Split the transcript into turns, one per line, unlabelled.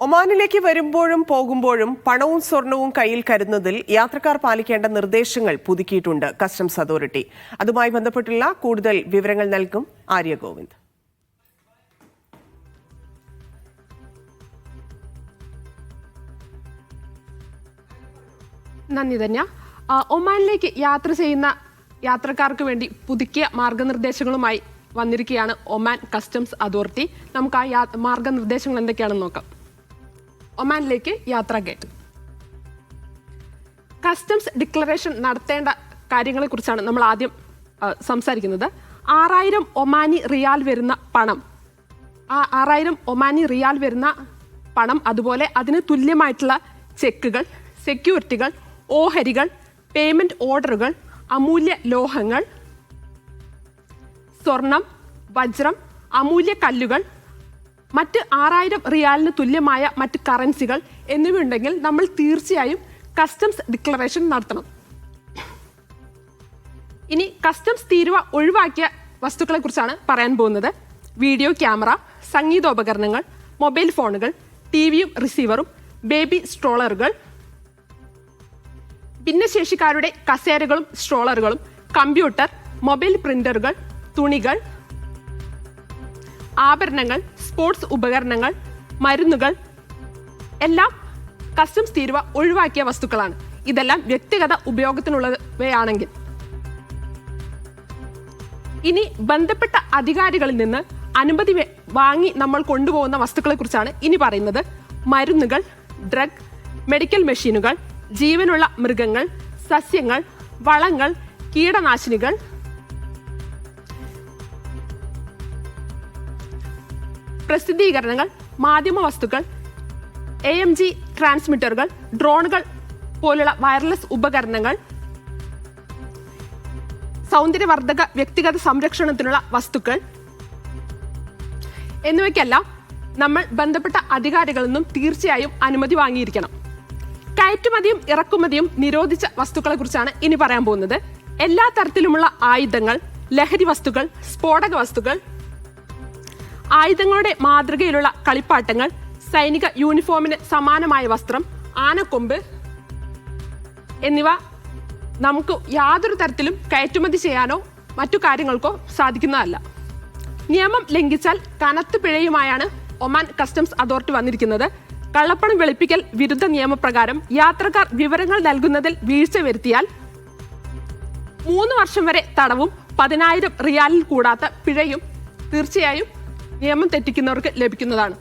ഒമാനിലേക്ക് വരുമ്പോഴും പോകുമ്പോഴും പണവും സ്വർണവും കയ്യിൽ കരുതുന്നതിൽ യാത്രക്കാർ പാലിക്കേണ്ട നിർദ്ദേശങ്ങൾ പുതുക്കിയിട്ടുണ്ട് കസ്റ്റംസ് അതോറിറ്റി. അതുമായി ബന്ധപ്പെട്ടുള്ള കൂടുതൽ വിവരങ്ങൾ നൽകും ആര്യ ഗോവിന്ദ്.
നന്ദി ധന്യ. ഒമാനിലേക്ക് യാത്ര ചെയ്യുന്ന യാത്രക്കാർക്ക് വേണ്ടി പുതുക്കിയ മാർഗനിർദ്ദേശങ്ങളുമായി വന്നിരിക്കുകയാണ് ഒമാൻ കസ്റ്റംസ് അതോറിറ്റി. നമുക്ക് ആ മാർഗനിർദ്ദേശങ്ങൾ എന്തൊക്കെയാണെന്ന് നോക്കാം. ഒമാനിലേക്ക് യാത്രാ ഗൈഡ്. കസ്റ്റംസ് ഡിക്ലറേഷൻ നടത്തേണ്ട കാര്യങ്ങളെക്കുറിച്ചാണ് നമ്മൾ ആദ്യം സംസാരിക്കുന്നത്. 6000 ഒമാനി റിയാൽ വരുന്ന പണം, ആ 6000 ഒമാനി റിയാൽ വരുന്ന പണം, അതുപോലെ അതിന് തുല്യമായിട്ടുള്ള ചെക്കുകൾ, സെക്യൂരിറ്റികൾ, ഓഹരികൾ, പേയ്മെന്റ് ഓർഡറുകൾ, അമൂല്യ ലോഹങ്ങൾ, സ്വർണം, വജ്രം, അമൂല്യ കല്ലുകൾ, മറ്റ് 6000 റിയാലിന് തുല്യമായ മറ്റ് കറൻസികൾ എന്നിവയുണ്ടെങ്കിൽ നമ്മൾ തീർച്ചയായും കസ്റ്റംസ് ഡിക്ലറേഷൻ നടത്തണം. ഇനി കസ്റ്റംസ് തീരുവ ഒഴിവാക്കിയ വസ്തുക്കളെ കുറിച്ചാണ് പറയാൻ പോകുന്നത്. വീഡിയോ ക്യാമറ, സംഗീതോപകരണങ്ങൾ, മൊബൈൽ ഫോണുകൾ, ടിവിയും റിസീവറും, ബേബി സ്ട്രോളറുകൾ, ഭിന്നശേഷിക്കാരുടെ കസേരകളും സ്ട്രോളറുകളും, കമ്പ്യൂട്ടർ, മൊബൈൽ പ്രിന്ററുകൾ, തുണികൾ, ആഭരണങ്ങൾ, സ്പോർട്സ് ഉപകരണങ്ങൾ, മരുന്നുകൾ എല്ലാം കസ്റ്റംസ് തീരുവ ഒഴിവാക്കിയ വസ്തുക്കളാണ്. ഇതെല്ലാം വ്യക്തിഗത ഉപയോഗത്തിനുള്ളവയാണെങ്കിൽ. ഇനി ബന്ധപ്പെട്ട അധികാരികളിൽ നിന്ന് അനുമതി വാങ്ങി നമ്മൾ കൊണ്ടുപോകുന്ന വസ്തുക്കളെ കുറിച്ചാണ് ഇനി പറയുന്നത്. മരുന്നുകൾ, ഡ്രഗ്, മെഡിക്കൽ മെഷീനുകൾ, ജീവനുള്ള മൃഗങ്ങൾ, സസ്യങ്ങൾ, വളങ്ങൾ, കീടനാശിനികൾ, പ്രസിദ്ധീകരണങ്ങൾ, മാധ്യമ വസ്തുക്കൾ, AMG ട്രാൻസ്മിറ്ററുകൾ, ഡ്രോണുകൾ പോലുള്ള വയർലെസ് ഉപകരണങ്ങൾ, സൗന്ദര്യവർദ്ധക വ്യക്തിഗത സംരക്ഷണത്തിനുള്ള വസ്തുക്കൾ എന്നിവയ്ക്കെല്ലാം നമ്മൾ ബന്ധപ്പെട്ട അധികാരികളിൽ നിന്നും തീർച്ചയായും അനുമതി വാങ്ങിയിരിക്കണം. കയറ്റുമതിയും ഇറക്കുമതിയും നിരോധിച്ച വസ്തുക്കളെ കുറിച്ചാണ് ഇനി പറയാൻ പോകുന്നത്. എല്ലാ തരത്തിലുമുള്ള ആയുധങ്ങൾ, ലഹരി വസ്തുക്കൾ, സ്ഫോടക വസ്തുക്കൾ, ആയുധങ്ങളുടെ മാതൃകയിലുള്ള കളിപ്പാട്ടങ്ങൾ, സൈനിക യൂണിഫോമിന് സമാനമായ വസ്ത്രം, ആനക്കൊമ്പ് എന്നിവ നമുക്ക് യാതൊരു തരത്തിലും കയറ്റുമതി ചെയ്യാനോ മറ്റു കാര്യങ്ങൾക്കോ സാധിക്കുന്നതല്ല. നിയമം ലംഘിച്ചാൽ കനത്ത പിഴയുമായാണ് ഒമാൻ കസ്റ്റംസ് അതോറിറ്റി വന്നിരിക്കുന്നത്. കള്ളപ്പണം വെളുപ്പിക്കൽ വിരുദ്ധ നിയമപ്രകാരം യാത്രക്കാർ വിവരങ്ങൾ നൽകുന്നതിൽ വീഴ്ച വരുത്തിയാൽ 3 വർഷം വരെ തടവും 10,000 റിയാലിൽ കൂടാത്ത പിഴയും തീർച്ചയായും നിയമം തെറ്റിക്കുന്നവർക്ക് ലഭിക്കുന്നതാണ്.